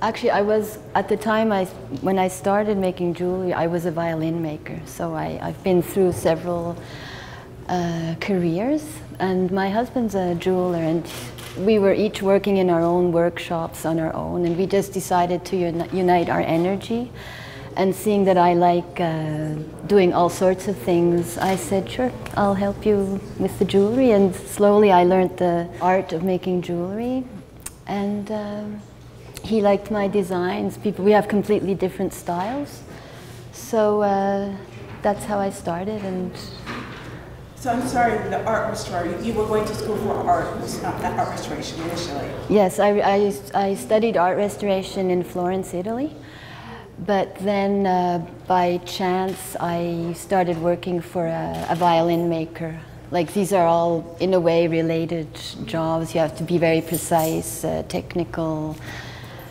Actually, I was, at the time when I started making jewelry, I was a violin maker. So I've been through several careers. And my husband's a jeweler, and we were each working in our own workshops on our own. And we just decided to unite our energy. And seeing that I like doing all sorts of things, I said, sure, I'll help you with the jewelry. And slowly I learned the art of making jewelry. And he liked my designs. We have completely different styles. So that's how I started. And so I'm sorry, the art restoration, you were going to school for art, not art restoration initially. Yes, I studied art restoration in Florence, Italy. But then, by chance, I started working for a violin maker. Like, these are all, in a way, related jobs. You have to be very precise, technical.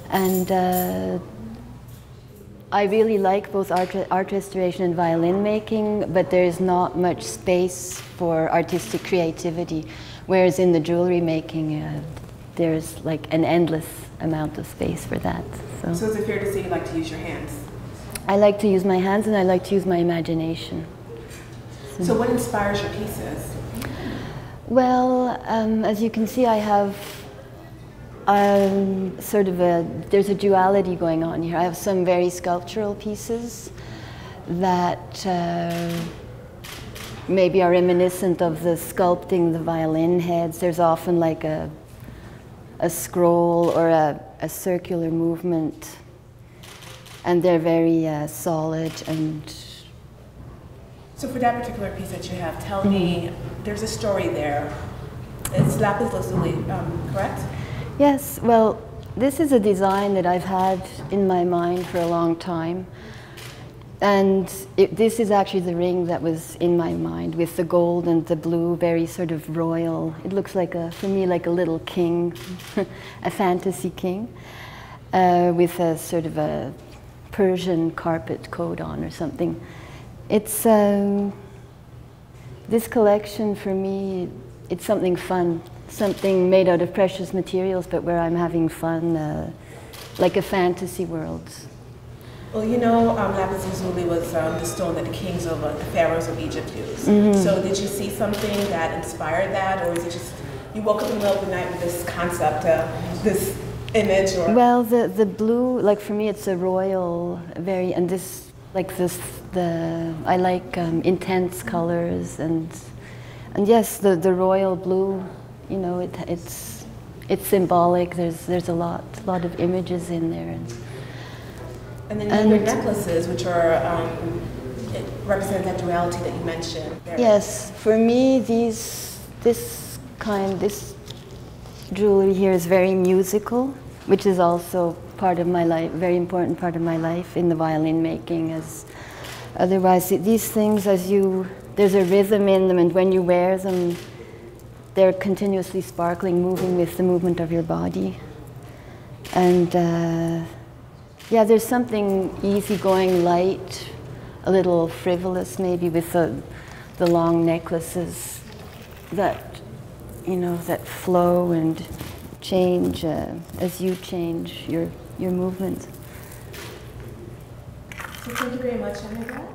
And I really like both art restoration and violin making, but there's not much space for artistic creativity. Whereas in the jewelry making, there's like an endless amount of space for that. So is it fair to say you like to use your hands? I like to use my hands, and I like to use my imagination. So what inspires your pieces? Well, as you can see, I have sort of there's a duality going on here. I have some very sculptural pieces that maybe are reminiscent of the sculpting the violin heads. There's often like a scroll or a circular movement, and they're very solid. And so for that particular piece that you have, tell me, there's a story there. It's lapis lazuli, correct? Yes, well, this is a design that I've had in my mind for a long time. And this is actually the ring that was in my mind, with the gold and the blue, very sort of royal. It looks like, for me, like a little king, a fantasy king, with a sort of a Persian carpet coat on or something. It's, this collection for me, it's something fun, something made out of precious materials, but where I'm having fun, like a fantasy world. Well, you know, lapis lazuli was the stone that the kings of the pharaohs of Egypt used. So did you see something that inspired that, or is it just you woke up in the middle of the night with this concept, this image? Or? Well, the blue, like for me, it's a royal, and this, like this, I like intense colors, and yes, the royal blue, you know, it's symbolic. There's a lot of images in there. And then your necklaces, which are represent that duality that you mentioned. Yes, for me, this jewelry here is very musical, which is also part of my life, very important part of my life in the violin making. As otherwise, these things, there's a rhythm in them, and when you wear them, they're continuously sparkling, moving with the movement of your body, and. Yeah, there's something easygoing, light, a little frivolous maybe with the long necklaces that, you know, that flow and change as you change your movement. So thank you very much, Annegret.